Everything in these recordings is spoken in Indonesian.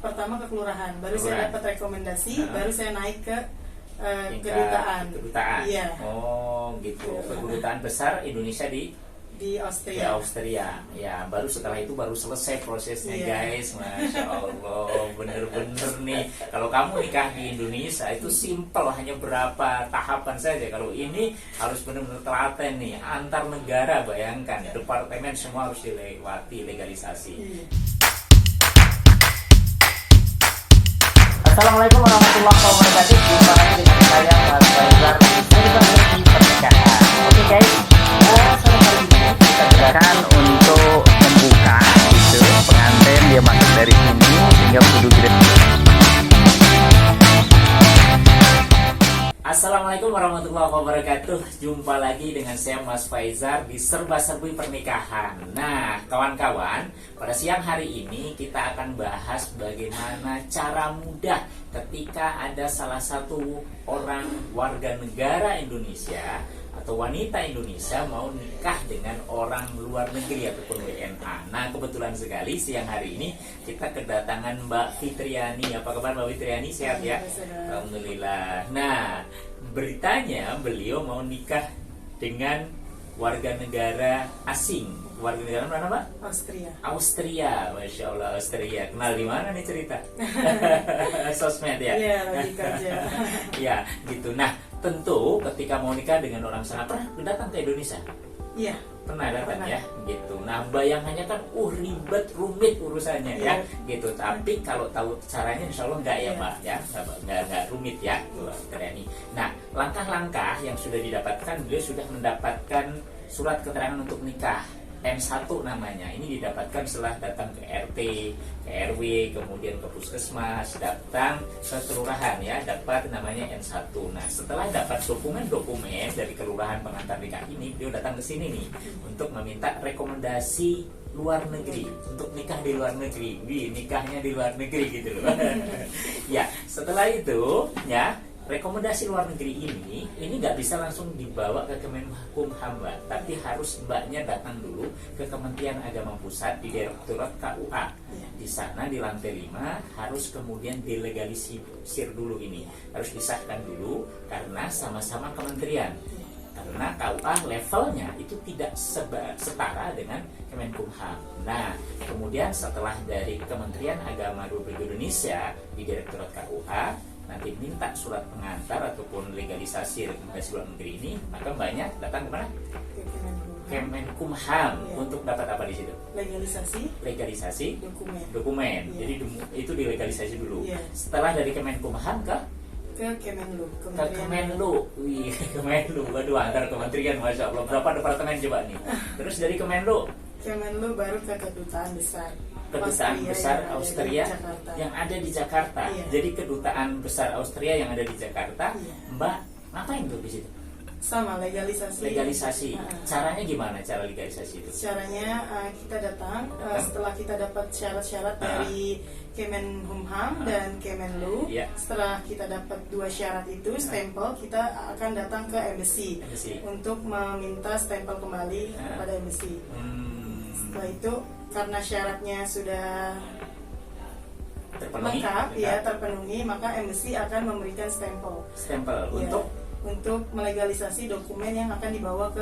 pertama ke kelurahan, baru saya dapat rekomendasi, baru saya naik ke kedutaan. Iya. Oh gitu. Kedutaan besar Indonesia di Austria. Ya, baru setelah itu baru selesai prosesnya, guys. Masya Allah, bener-bener nih. Kalau kamu nikah di Indonesia itu simple, hanya berapa tahapan saja. Kalau ini harus benar-benar telaten nih, antar negara. Bayangkan, departemen semua harus dilewati, legalisasi. Assalamualaikum warahmatullahi wabarakatuh. Jumpa lagi dengan saya, Mas Faizar, di Serba-serbi Pernikahan. Oke guys, sore hari ini kita gerakan untuk membuka gitu pengantin, dia masuk dari sini tinggal duduk di. Assalamualaikum warahmatullahi wabarakatuh. Jumpa lagi dengan saya, Mas Faizar, di Serba-serbi Pernikahan. Nah, kawan-kawan, pada siang hari ini kita akan bahas bagaimana cara mudah ketika ada salah satu orang warga negara Indonesia atau wanita Indonesia mau nikah dengan orang luar negeri ataupun WNA. Nah, kebetulan sekali siang hari ini kita kedatangan Mbak Fitriani. Apa kabar Mbak Fitriani? Sehat ya? Alhamdulillah. Nah, beritanya beliau mau nikah dengan warga negara asing. Warga negara mana, Mbak? Austria. Masya Allah, Austria. Kenal di mana nih cerita? Sosmed ya? Iya, lagi kerja. Ya, gitu. Nah, tentu ketika mau nikah dengan orang sana, pernah datang ke Indonesia? Iya. Pernah datang ya, gitu. Nah, bayangannya kan, ribet, rumit urusannya ya, gitu. Tapi kalau tahu caranya, insya Allah enggak ya, Mbak, ya, enggak rumit ya, Triani. Nah, langkah-langkah yang sudah didapatkan, beliau sudah mendapatkan surat keterangan untuk nikah. M1 namanya. Ini didapatkan setelah datang ke RT, ke RW, kemudian ke puskesmas, datang ke kelurahan ya, dapat namanya N1. Nah, setelah dapat dokumen-dokumen dari kelurahan pengantar nikah ini, beliau datang ke sini nih untuk meminta rekomendasi luar negeri, untuk nikah di luar negeri. Nikahnya di luar negeri gitu loh. Ya, setelah itu ya, rekomendasi luar negeri ini nggak bisa langsung dibawa ke Kemenkumham, Mbak, tapi harus Mbaknya datang dulu ke Kementerian Agama Pusat di Direktorat KUA. Di sana di lantai 5 harus kemudian dilegalisir dulu ini, harus disahkan dulu karena sama-sama kementerian. Karena KUA levelnya itu tidak setara dengan Kemenkumham. Nah, kemudian setelah dari Kementerian Agama Republik Indonesia di Direktorat KUA nanti minta surat pengantar ataupun legalisasi rekomendasi luar negeri ini, maka Mbaknya datang kemana? Kemenkumham. Untuk dapat apa di situ? Legalisasi dokumen. Jadi itu dilegalisasi dulu. Setelah dari Kemenkumham ke Kemenlu. Kemenlu. Waduh, antar kementerian, Masya Allah. Berapa departemen coba nih? Terus dari Kemenlu baru ke kedutaan besar Austria yang ada di Jakarta. Jadi kedutaan besar Austria yang ada di Jakarta, Mbak ngapain tuh di situ? Sama legalisasi. Caranya gimana cara legalisasi itu? Caranya kita datang setelah kita dapat syarat-syarat dari Kemenkumham dan Kemenlu. Setelah kita dapat 2 syarat itu, stempel, kita akan datang ke embassy untuk meminta stempel kembali pada embassy. Setelah itu, karena syaratnya sudah lengkap, terpenuhi, maka embassy akan memberikan stempel untuk melegalisasi dokumen yang akan dibawa ke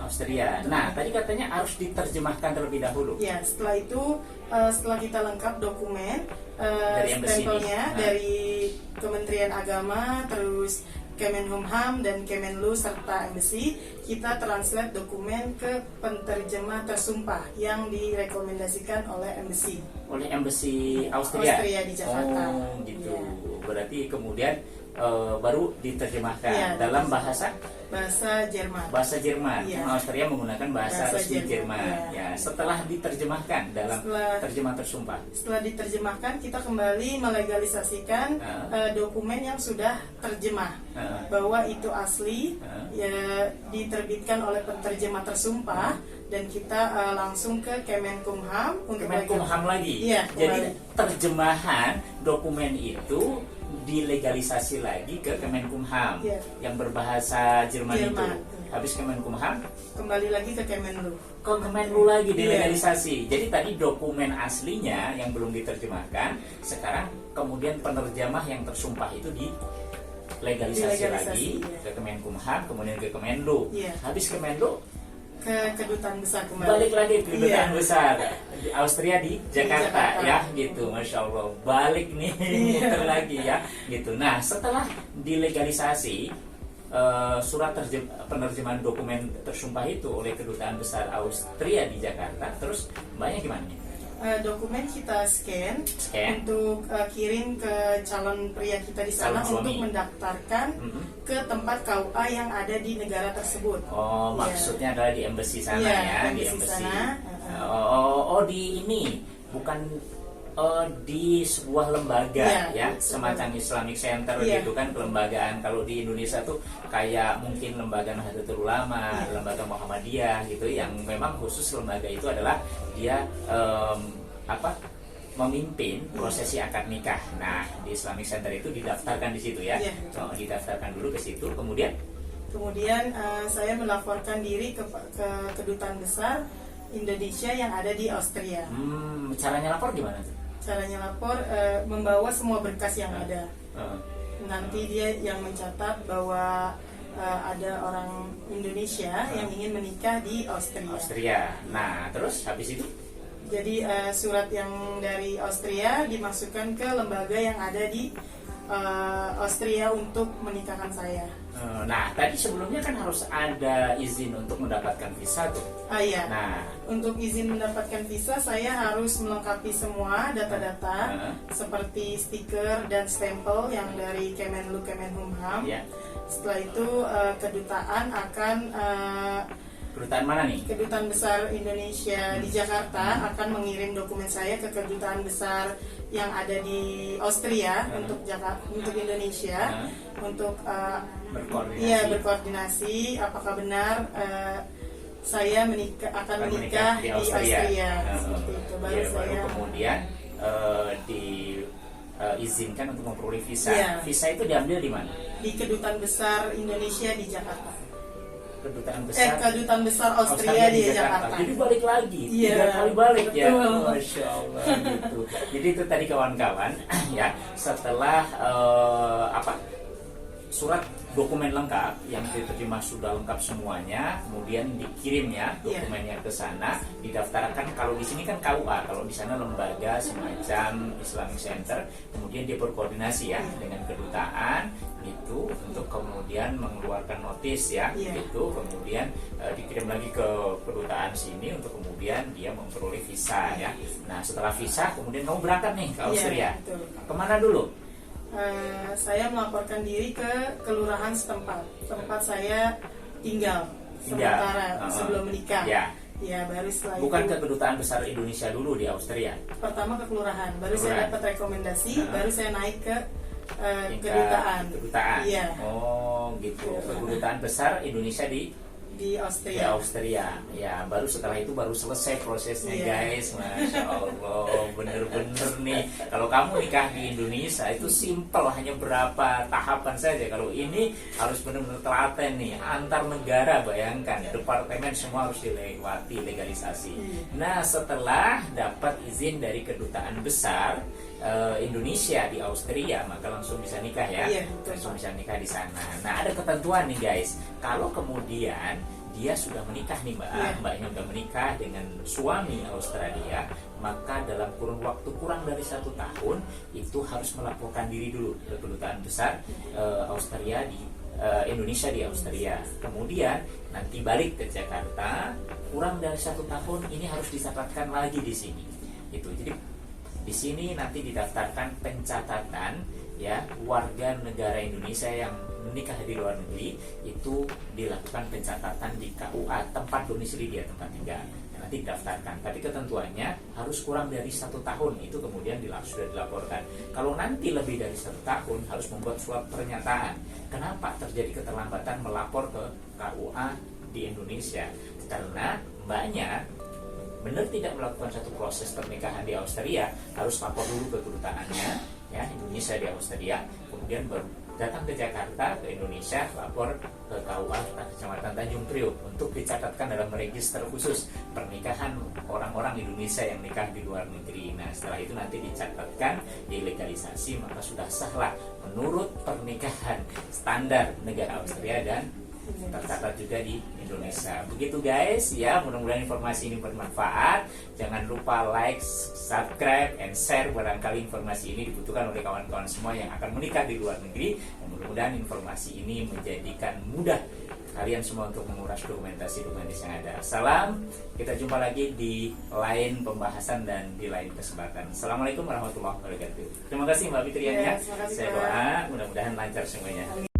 Austria. Nah, tadi katanya harus diterjemahkan terlebih dahulu. Ya, setelah itu, setelah kita lengkap dokumen, stempelnya dari Kementerian Agama, terus Kemenkumham dan Kemenlu serta embassy, kita translate dokumen ke penterjemah tersumpah yang direkomendasikan oleh embassy. Oleh embassy Austria di Jakarta. Oh, gitu. Berarti kemudian baru diterjemahkan dalam bahasa Jerman. Austria menggunakan bahasa resmi Jerman. Setelah diterjemahkan dalam terjemah tersumpah. Setelah diterjemahkan, kita kembali melegalisasikan dokumen yang sudah terjemah bahwa itu asli, diterbitkan oleh penterjemah tersumpah, dan kita langsung ke Kemenkumham untuk lagi. Jadi terjemahan dokumen itu dilegalisasi lagi ke Kemenkumham yang berbahasa Jerman itu. Habis Kemenkumham kembali lagi ke Kemenlu. ke Kemenlu lagi dilegalisasi. Jadi tadi dokumen aslinya yang belum diterjemahkan, sekarang kemudian penerjemah yang tersumpah itu dilegalisasi lagi ke Kemenkumham, kemudian ke Kemenlu. Habis Kemenlu ke kedutaan besar kembali. Balik lagi ke kedutaan besar di Austria di Jakarta, ya gitu. Masya Allah, balik nih muter lagi ya gitu. Nah, setelah dilegalisasi surat penerjemahan dokumen tersumpah itu oleh kedutaan besar Austria di Jakarta, terus mbaknya gimana nih? Dokumen kita scan untuk kirim ke calon pria kita di sana untuk mendaftarkan ke tempat KUA yang ada di negara tersebut. Oh, maksudnya adalah di embassy sana ya, di embassy. Di ini bukan di sebuah lembaga ya, semacam Islamic Center gitu kan, kelembagaan. Kalau di Indonesia tuh kayak mungkin lembaga Nahdlatul Ulama, lembaga Muhammadiyah gitu, yang memang khusus lembaga itu adalah dia memimpin prosesi akad nikah. Nah, di Islamic Center itu didaftarkan di situ ya. Didaftarkan dulu ke situ, kemudian saya melaporkan diri ke kedutaan besar Indonesia yang ada di Austria. Caranya lapor gimana tuh? Caranya lapor membawa semua berkas yang ada. Nanti dia yang mencatat bahwa ada orang Indonesia yang ingin menikah di Austria. Nah, terus habis itu? Jadi surat yang dari Austria dimasukkan ke lembaga yang ada di Austria untuk menikahkan saya. Nah, tadi sebelumnya kan harus ada izin untuk mendapatkan visa tuh. Iya. Nah, untuk izin mendapatkan visa saya harus melengkapi semua data-data seperti stiker dan stempel yang dari Kemenlu Kemenkumham. Setelah itu kedutaan akan kedutaan mana nih? Kedutaan besar Indonesia di Jakarta akan mengirim dokumen saya ke kedutaan besar yang ada di Austria untuk Indonesia untuk berkoordinasi apakah benar saya akan menikah di Austria. Seperti itu. Baru kemudian diizinkan untuk memperoleh visa. Visa itu diambil di mana? Di kedutaan besar Indonesia di Jakarta. Kedutaan besar Austria di Jakarta. Jadi balik lagi, 3 kali balik ya. Masya Allah gitu. Jadi itu tadi kawan-kawan ya, setelah surat dokumen lengkap yang diterima sudah lengkap semuanya, kemudian dikirim ya dokumennya ke sana, didaftarkan. Kalau di sini kan KUA, kalau di sana lembaga semacam Islamic Center, kemudian dia berkoordinasi ya dengan kedutaan itu untuk kemudian mengeluarkan notis ya gitu, kemudian dikirim lagi ke kedutaan sini untuk kemudian dia memperoleh visa ya. Nah, setelah visa kemudian kamu berangkat nih ke Austria. Kemana dulu? Saya melaporkan diri ke kelurahan setempat, tempat saya tinggal sementara sebelum menikah. Baru setelah bukan itu, ke kedutaan besar Indonesia dulu di Austria. Pertama ke kelurahan, baru saya dapat rekomendasi, baru saya naik ke kedutaan. Oh gitu. Kedutaan besar Indonesia di Austria. Ya, baru setelah itu baru selesai prosesnya guys. Masya Allah, bener-bener nih. Kalau kamu nikah di Indonesia itu simple, hanya berapa tahapan saja. Kalau ini harus benar-benar telaten nih, antar negara. Bayangkan, departemen semua harus dilewati legalisasi. Nah, setelah dapat izin dari kedutaan besar Indonesia di Austria, maka langsung bisa nikah ya. Langsung bisa nikah di sana. Nah, ada ketentuan nih guys. Kalau kemudian dia sudah menikah nih mbaknya sudah menikah dengan suami Australia, maka dalam kurun waktu kurang dari 1 tahun itu harus melaporkan diri dulu ke kedutaan besar Austria di Indonesia di Austria. Kemudian nanti balik ke Jakarta, kurang dari 1 tahun ini harus dicatatkan lagi di sini. Itu jadi di sini nanti didaftarkan pencatatan ya warga negara Indonesia yang menikah di luar negeri, itu dilakukan pencatatan di KUA tempat domisili dia, tempat tinggal. Nanti didaftarkan, tapi ketentuannya harus kurang dari 1 tahun, itu kemudian sudah dilaporkan. Kalau nanti lebih dari 1 tahun harus membuat surat pernyataan. Kenapa terjadi keterlambatan melapor ke KUA di Indonesia? Karena mbaknya benar tidak melakukan satu proses pernikahan di Austria, harus lapor dulu ke kedutaannya ya Indonesia di Austria, kemudian baru datang ke Jakarta, ke Indonesia, lapor ke KUA Kecamatan Tanjung Priok untuk dicatatkan dalam register khusus pernikahan orang-orang Indonesia yang nikah di luar negeri. Nah, setelah itu nanti dicatatkan, dilegalisasi, maka sudah sahlah menurut pernikahan standar negara Austria dan tercatat juga di Indonesia. Begitu guys ya, mudah-mudahan informasi ini bermanfaat. Jangan lupa like, subscribe, and share. Barangkali informasi ini dibutuhkan oleh kawan-kawan semua yang akan menikah di luar negeri. Dan mudah-mudahan informasi ini menjadikan mudah kalian semua untuk menguras dokumentasi yang ada. Salam, kita jumpa lagi di lain pembahasan dan di lain kesempatan. Assalamualaikum warahmatullahi wabarakatuh. Terima kasih Mbak Fitrian ya. Terima kasih, Saya doa mudah-mudahan lancar semuanya.